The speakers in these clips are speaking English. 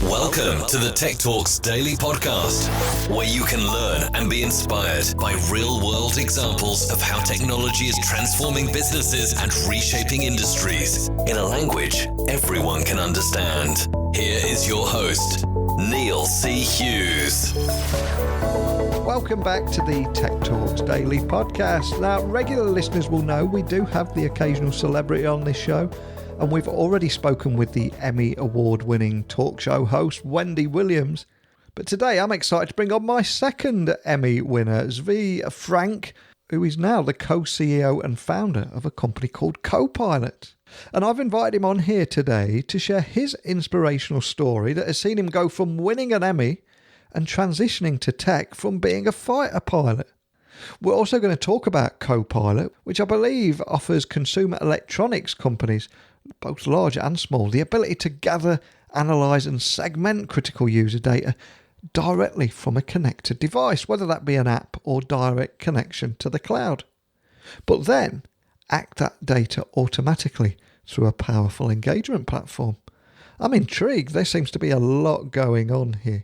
Welcome to the Tech Talks Daily Podcast, where you can learn and be inspired by real-world examples of how technology is transforming businesses and reshaping industries in a language everyone can understand. Here is your host, Neil C. Hughes. Welcome back to the Tech Talks Daily Podcast. Now, regular listeners will know we do have the occasional celebrity on this show, and we've already spoken with the Emmy Award-winning talk show host, Wendy Williams. But today I'm excited to bring on my second Emmy winner, Zvi Frank, who is now the co-CEO and founder of a company called Copilot. And I've invited him on here today to share his inspirational story that has seen him go from winning an Emmy and transitioning to tech from being a fighter pilot. We're also going to talk about Copilot, which I believe offers consumer electronics companies, both large and small, the ability to gather, analyse and segment critical user data directly from a connected device, whether that be an app or direct connection to the cloud. But then act that data automatically through a powerful engagement platform. I'm intrigued. There seems to be a lot going on here,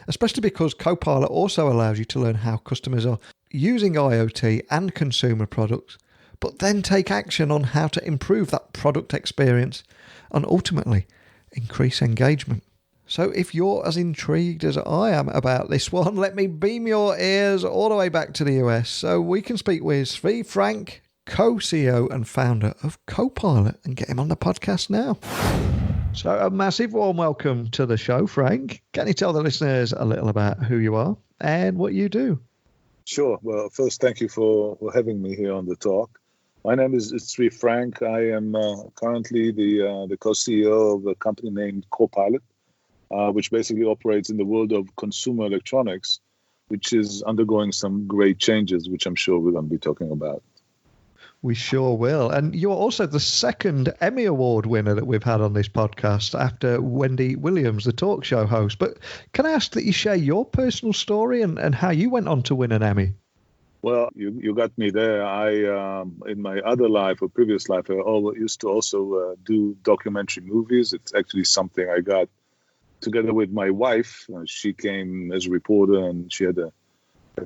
especially because Copilot also allows you to learn how customers are using IoT and consumer products, but then take action on how to improve that product experience and ultimately increase engagement. So if you're as intrigued as I am about this one, let me beam your ears all the way back to the US so we can speak with Zvi Frank, co-CEO and founder of Copilot, and get him on the podcast now. So a massive warm welcome to the show, Frank. Can you tell the listeners a little about who you are and what you do? Sure. Well, first, thank you for having me here on the talk. My name is Zvi Frank. I am currently the co-CEO of a company named Copilot, which basically operates in the world of consumer electronics, which is undergoing some great changes, which I'm sure we're going to be talking about. We sure will. And you're also the second Emmy Award winner that we've had on this podcast after Wendy Williams, the talk show host. But can I ask that you share your personal story and how you went on to win an Emmy? Well, you got me there. I, in my other life or previous life, I used to also do documentary movies. It's actually something I got together with my wife. She came as a reporter and she had a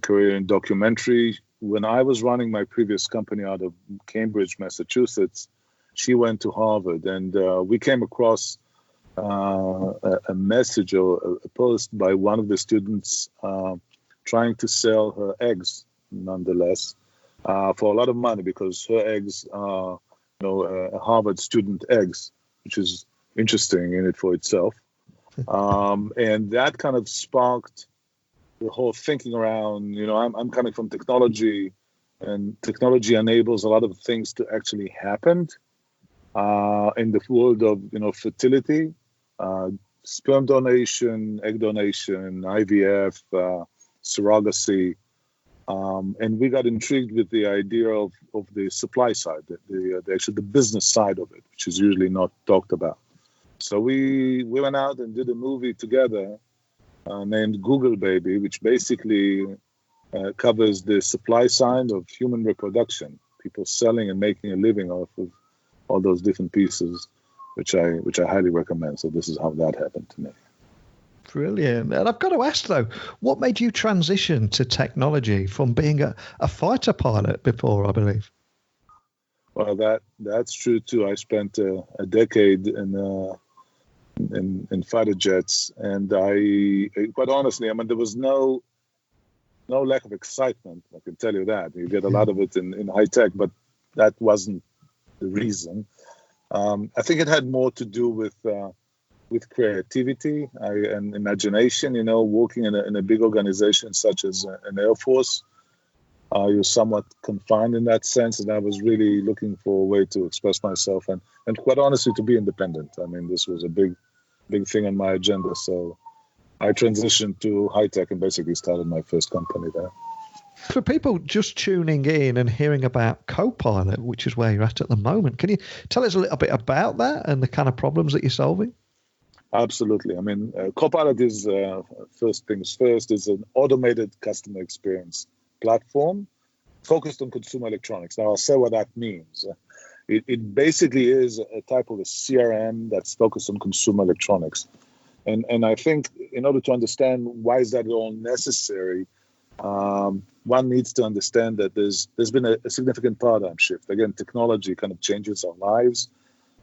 career in documentary. When I was running my previous company out of Cambridge, Massachusetts, she went to Harvard, and we came across a message or a post by one of the students trying to sell her eggs, nonetheless, for a lot of money, because her eggs are, Harvard student eggs, which is interesting in it for itself. And that kind of sparked the whole thinking around, I'm coming from technology, and technology enables a lot of things to actually happen in the world of, fertility, sperm donation, egg donation, IVF, surrogacy. And we got intrigued with the idea of the supply side, the business side of it, which is usually not talked about. So we went out and did a movie together named Google Baby, which basically covers the supply side of human reproduction, people selling and making a living off of all those different pieces, which I highly recommend. So this is how that happened to me. Brilliant. And I've got to ask, though, what made you transition to technology from being a fighter pilot before, I believe? Well, that's true, too. I spent a decade in fighter jets, and I, quite honestly, there was no lack of excitement. I can tell you that. You get a lot of it in high tech, but that wasn't the reason. I think it had more to do with creativity and imagination. Working in a big organization such as an Air Force, you're somewhat confined in that sense, and I was really looking for a way to express myself and quite honestly to be independent. This was a big thing on my agenda, so I transitioned to high tech and basically started my first company there. For people just tuning in and hearing about Copilot, which is where you're at the moment, can you tell us a little bit about that and the kind of problems that you're solving? Absolutely. Copilot is, first things first, is an automated customer experience platform focused on consumer electronics. Now, I'll say what that means. It basically is a type of a CRM that's focused on consumer electronics. And I think in order to understand why is that all necessary, one needs to understand that there's been a significant paradigm shift. Again, technology kind of changes our lives.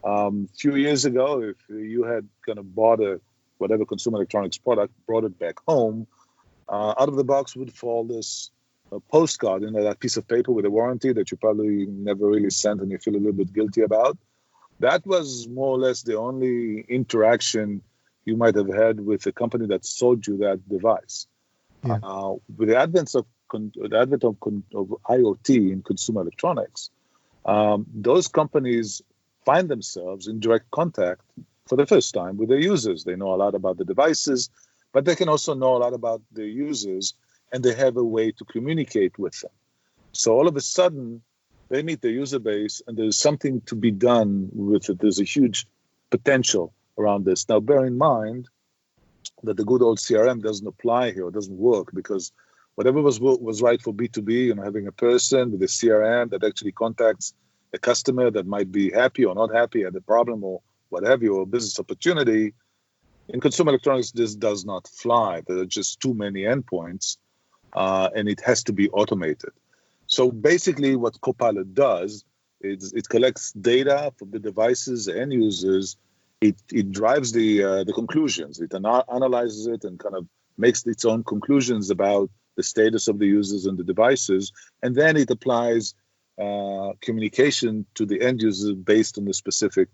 A few years ago, if you had kind of bought whatever consumer electronics product, brought it back home, out of the box would fall this postcard, that piece of paper with a warranty that you probably never really sent and you feel a little bit guilty about. That was more or less the only interaction you might have had with a company that sold you that device. Yeah. With the advent of IoT in consumer electronics, those companies find themselves in direct contact for the first time with their users. They know a lot about the devices, but they can also know a lot about their users, and they have a way to communicate with them. So all of a sudden, they meet their user base, and there's something to be done with it. There's a huge potential around this. Now, bear in mind that the good old CRM doesn't apply here, it doesn't work, because whatever was right for B2B, having a person with a CRM that actually contacts a customer that might be happy or not happy, had a problem or what have you, or a business opportunity, in consumer electronics, this does not fly. There are just too many endpoints, and it has to be automated. So basically what Copilot does is it collects data from the devices and users. It drives the conclusions. It analyzes it and kind of makes its own conclusions about the status of the users and the devices. And then it applies communication to the end user based on the specific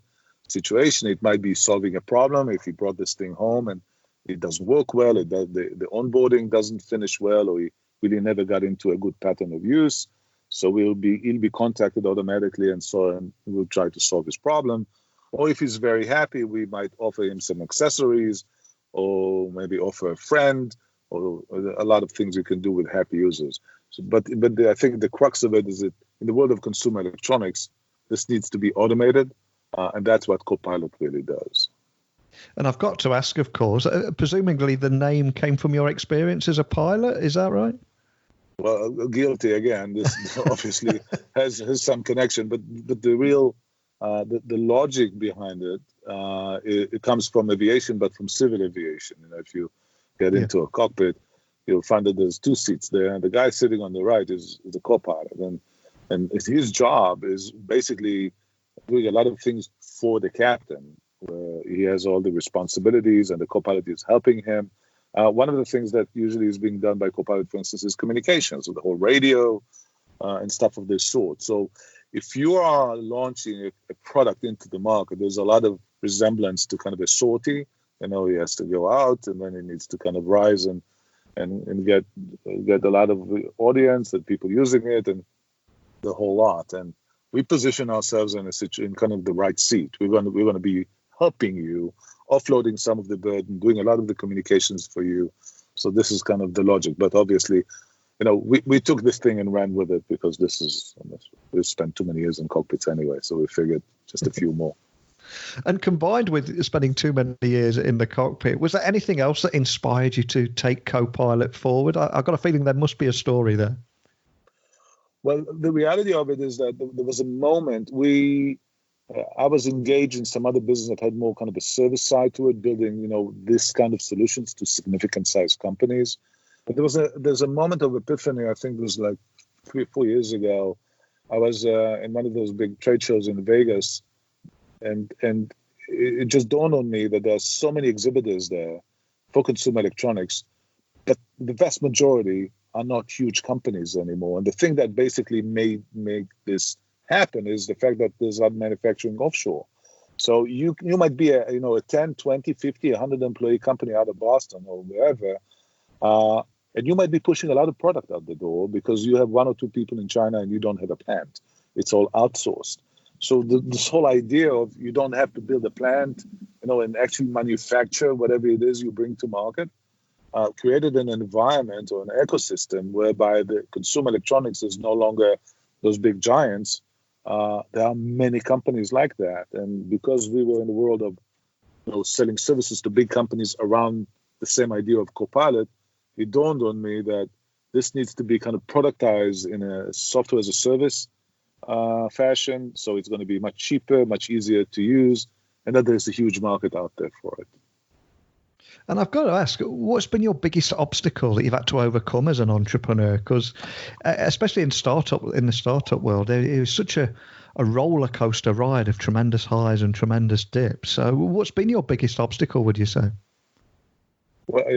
situation. It might be solving a problem. If he brought this thing home and it doesn't work well, the onboarding doesn't finish well, or he really never got into a good pattern of use. So he'll be contacted automatically, and so we'll try to solve his problem. Or if he's very happy, we might offer him some accessories, or maybe offer a friend, or a lot of things you can do with happy users. So, but I think the crux of it is that in the world of consumer electronics, this needs to be automated, and that's what Copilot really does. And I've got to ask, of course, presumably the name came from your experience as a pilot, is that right? Well, guilty again. This obviously has some connection, but the real the logic behind it comes from aviation, but from civil aviation. If you get into a cockpit, you'll find that there's two seats there, and the guy sitting on the right is the co-pilot, and his job is basically doing a lot of things for the captain. He has all the responsibilities, and the co-pilot is helping him. One of the things that usually is being done by Copilot, for instance, is communications, so the whole radio and stuff of this sort. So if you are launching a product into the market, there's a lot of resemblance to kind of a sortie. He has to go out, and then he needs to kind of rise and get a lot of audience and people using it and the whole lot. And we position ourselves in kind of the right seat. We're going to be helping you, offloading some of the burden, doing a lot of the communications for you. So this is kind of the logic. But obviously, we took this thing and ran with it, because we spent too many years in cockpits anyway. So we figured just a few more. And combined with spending too many years in the cockpit, was there anything else that inspired you to take Copilot forward? I've got a feeling there must be a story there. Well, the reality of it is that there was a moment I was engaged in some other business that had more kind of a service side to it, building, this kind of solutions to significant sized companies. But there's a moment of epiphany. I think it was like 3 or 4 years ago. I was in one of those big trade shows in Vegas, and it just dawned on me that there are so many exhibitors there for consumer electronics, but the vast majority are not huge companies anymore. And the thing that basically made this happen is the fact that there's a lot of manufacturing offshore. So you might be a 10, 20, 50, 100 employee company out of Boston or wherever, and you might be pushing a lot of product out the door because you have 1 or 2 people in China and you don't have a plant. It's all outsourced. So this whole idea of you don't have to build a plant, and actually manufacture whatever it is you bring to market, created an environment or an ecosystem whereby the consumer electronics is no longer those big giants. There are many companies like that, and because we were in the world of selling services to big companies around the same idea of Copilot, it dawned on me that this needs to be kind of productized in a software as a service fashion, so it's going to be much cheaper, much easier to use, and that there's a huge market out there for it. And I've got to ask, what's been your biggest obstacle that you've had to overcome as an entrepreneur? Because especially in the startup world, it was such a roller coaster ride of tremendous highs and tremendous dips. So what's been your biggest obstacle, would you say? Well,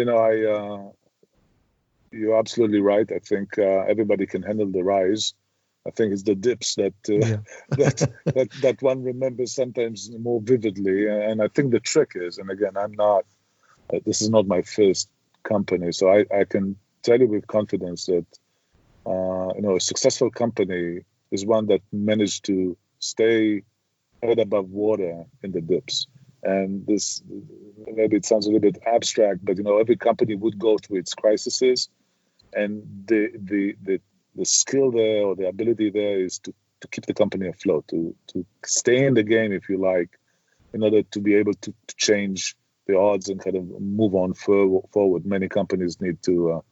you're absolutely right. I think everybody can handle the rise. I think it's the dips that that one remembers sometimes more vividly. And I think the trick is, and again, this is not my first company, so I can tell you with confidence that a successful company is one that managed to stay head above water in the dips. And this, maybe it sounds a little bit abstract, but every company would go through its crises, and the skill there, or the ability there, is to keep the company afloat, to stay in the game, if you like, in order to be able to change the odds and kind of move on forward. Many companies need to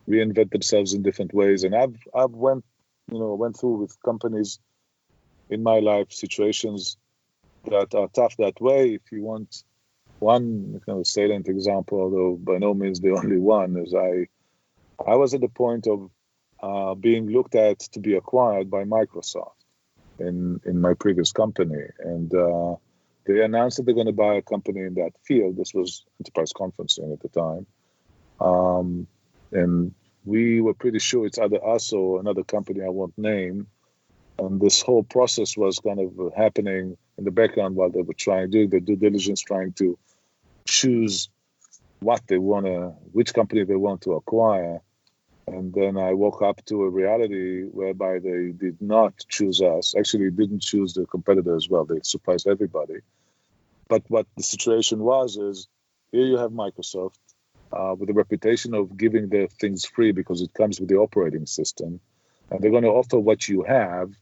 reinvent themselves in different ways, and I've went through with companies in my life situations that are tough that way. If you want one kind of salient example, although by no means the only one, is I was at the point of being looked at to be acquired by Microsoft in my previous company, and they announced that they're going to buy a company in that field. This was enterprise conferencing at the time, and we were pretty sure it's either us or another company I won't name. And this whole process was kind of happening in the background while they were doing the due diligence, trying to choose which company they want to acquire. And then I woke up to a reality whereby they did not choose us. Actually, didn't choose the competitor as well. They surprised everybody. But what the situation was is, here you have Microsoft with a reputation of giving their things free because it comes with the operating system. And they're going to offer what you have,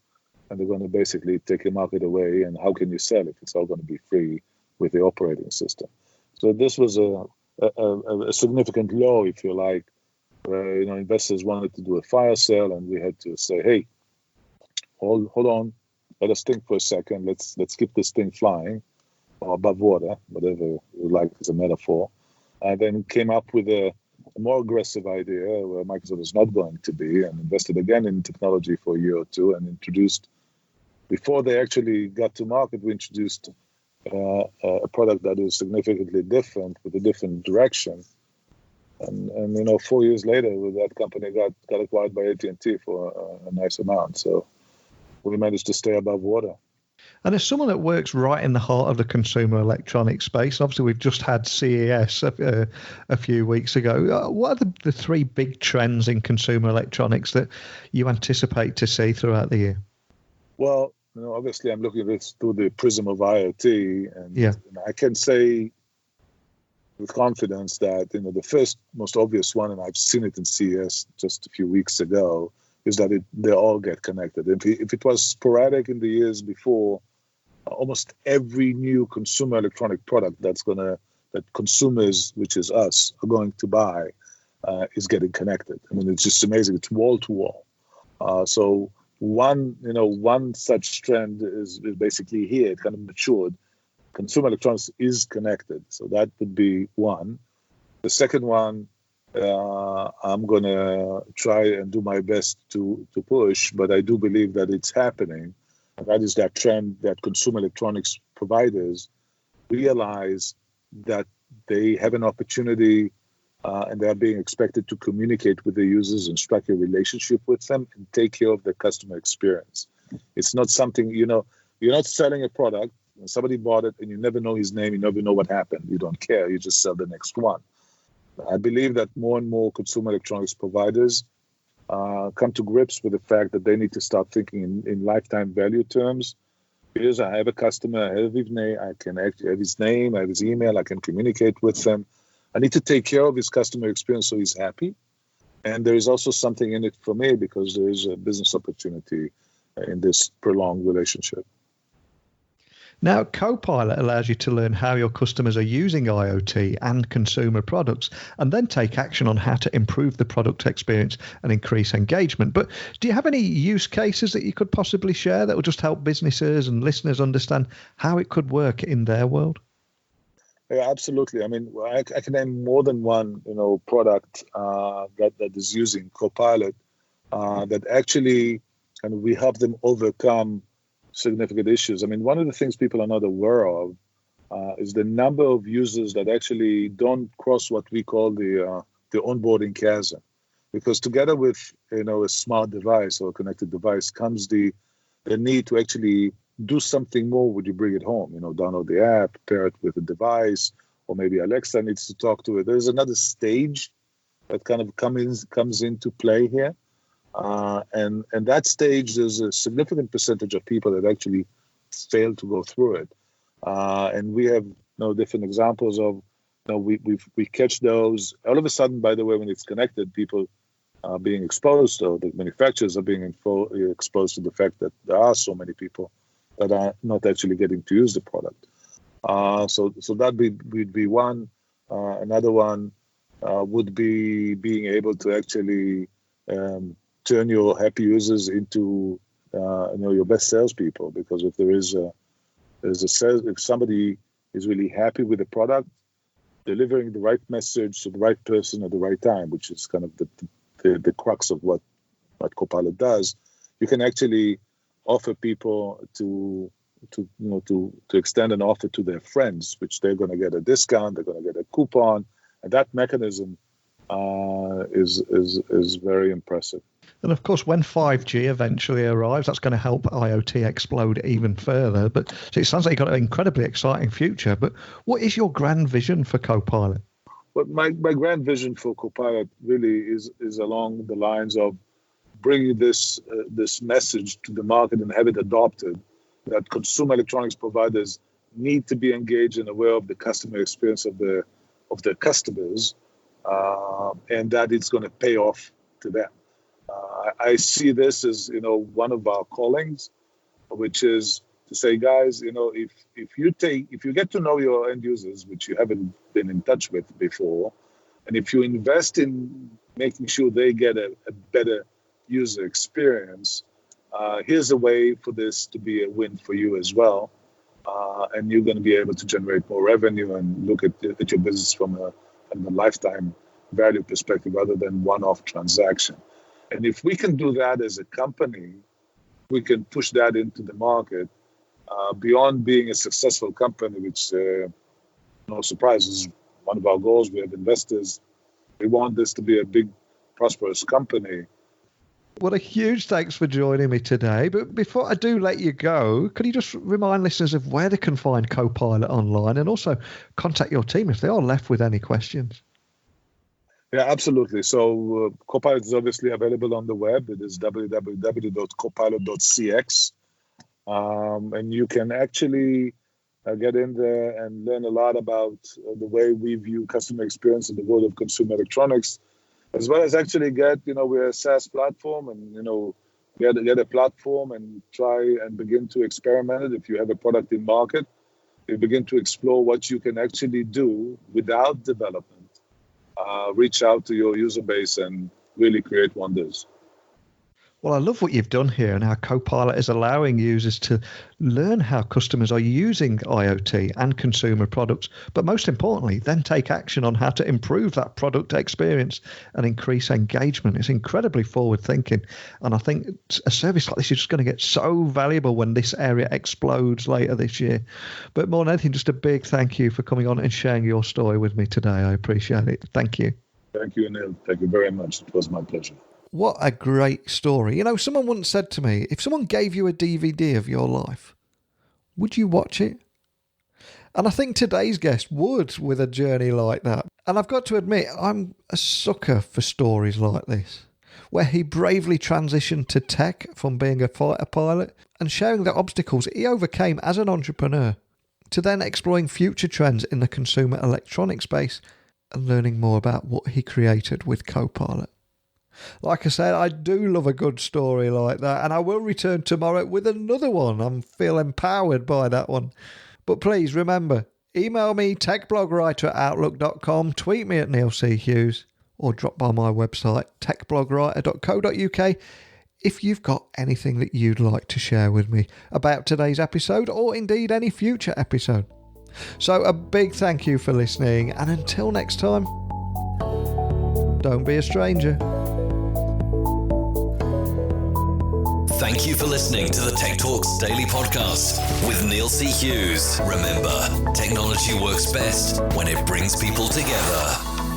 and they're going to basically take your market away. And how can you sell if it's all going to be free with the operating system? So this was a significant low, if you like, where investors wanted to do a fire sale, and we had to say, hey, hold on, let us think for a second. Let's keep this thing flying, or above water, whatever you like as a metaphor. And then came up with a more aggressive idea where Microsoft was not going to be, and invested again in technology for a year or two, and introduced, before they actually got to market, we introduced a product that is significantly different, with a different direction. And 4 years later, that company got acquired by AT&T for a nice amount. So we managed to stay above water. And as someone that works right in the heart of the consumer electronics space, obviously we've just had CES a few weeks ago. What are the three big trends in consumer electronics that you anticipate to see throughout the year? Well, obviously I'm looking at this through the prism of IoT, and I can say with confidence that the first most obvious one, and I've seen it in CES just a few weeks ago, is that they all get connected. If it was sporadic in the years before, almost every new consumer electronic product that consumers, which is us, are going to buy is getting connected. I mean, it's just amazing. It's wall to wall. So one such trend is basically here. It kind of matured. Consumer electronics is connected. So that would be one. The second one, I'm going to try and do my best to push, but I do believe that it's happening. And that is that trend that consumer electronics providers realize that they have an opportunity and they are being expected to communicate with the users and strike a relationship with them and take care of the customer experience. It's not something, you're not selling a product and somebody bought it and you never know his name, you never know what happened. You don't care, you just sell the next one. I believe that more and more consumer electronics providers come to grips with the fact that they need to start thinking in lifetime value terms. Here's, I have a customer, I have his name, I can actually have his name, I have his email, I can communicate with them. I need to take care of his customer experience so he's happy. And there is also something in it for me because there is a business opportunity in this prolonged relationship. Now, Copilot allows you to learn how your customers are using IoT and consumer products and then take action on how to improve the product experience and increase engagement. But do you have any use cases that you could possibly share that will just help businesses and listeners understand how it could work in their world? Yeah, absolutely. I mean, I can name more than one, product that is using Copilot that actually, and we help them overcome significant issues. I mean, one of the things people are not aware of is the number of users that actually don't cross what we call the onboarding chasm, because together with a smart device or a connected device comes the need to actually do something more when you bring it home. Download the app, pair it with a device, or maybe Alexa needs to talk to it. There's another stage that kind of comes into play here, and that stage, there's a significant percentage of people that actually fail to go through it. And we have different examples of we catch those all of a sudden. By the way, when it's connected, people are being exposed, or the manufacturers are being exposed to the fact that there are so many people that are not actually getting to use the product. So that would be one. Another one would be being able to actually turn your happy users into your best salespeople, because if if somebody is really happy with the product, delivering the right message to the right person at the right time, which is kind of the crux of what Copilot does, you can actually offer people to extend an offer to their friends, which they're going to get a discount, they're going to get a coupon, and that mechanism is very impressive. And of course, when 5G eventually arrives, that's going to help IoT explode even further. But so it sounds like you've got an incredibly exciting future. But what is your grand vision for Copilot? Well, my grand vision for Copilot really is along the lines of bringing this message to the market and have it adopted, that consumer electronics providers need to be engaged and aware of the customer experience of their customers, and that it's going to pay off to them. I see this as one of our callings, which is to say, guys, if you get to know your end users, which you haven't been in touch with before, and if you invest in making sure they get a better user experience, here's a way for this to be a win for you as well, and you're going to be able to generate more revenue and look at your business from a lifetime value perspective rather than one-off transaction. And if we can do that as a company, we can push that into the market beyond being a successful company, which, no surprise, is one of our goals. We have investors. We want this to be a big, prosperous company. Well, a huge thanks for joining me today. But before I do let you go, could you just remind listeners of where they can find Copilot online, and also contact your team if they are left with any questions? Yeah, absolutely. So Copilot is obviously available on the web. It is www.copilot.cx. And you can actually get in there and learn a lot about the way we view customer experience in the world of consumer electronics, as well as actually get, we're a SaaS platform, and, get a platform and try and begin to experiment it. If you have a product in market, you begin to explore what you can actually do without development. Reach out to your user base and really create wonders. Well, I love what you've done here and how Copilot is allowing users to learn how customers are using IoT and consumer products, but most importantly, then take action on how to improve that product experience and increase engagement. It's incredibly forward thinking. And I think a service like this is just going to get so valuable when this area explodes later this year. But more than anything, just a big thank you for coming on and sharing your story with me today. I appreciate it. Thank you. Thank you, Neil. Thank you very much. It was my pleasure. What a great story. Someone once said to me, if someone gave you a DVD of your life, would you watch it? And I think today's guest would, with a journey like that. And I've got to admit, I'm a sucker for stories like this, where he bravely transitioned to tech from being a fighter pilot and sharing the obstacles he overcame as an entrepreneur, to then exploring future trends in the consumer electronics space and learning more about what he created with Copilot. Like I said, I do love a good story like that, and I will return tomorrow with another one. I feel empowered by that one. But please remember, email me, techblogwriter@outlook.com, tweet me at Neil C. Hughes, or drop by my website, techblogwriter.co.uk, if you've got anything that you'd like to share with me about today's episode, or indeed any future episode. So a big thank you for listening, and until next time, don't be a stranger. Thank you for listening to the Tech Talks Daily Podcast with Neil C. Hughes. Remember, technology works best when it brings people together.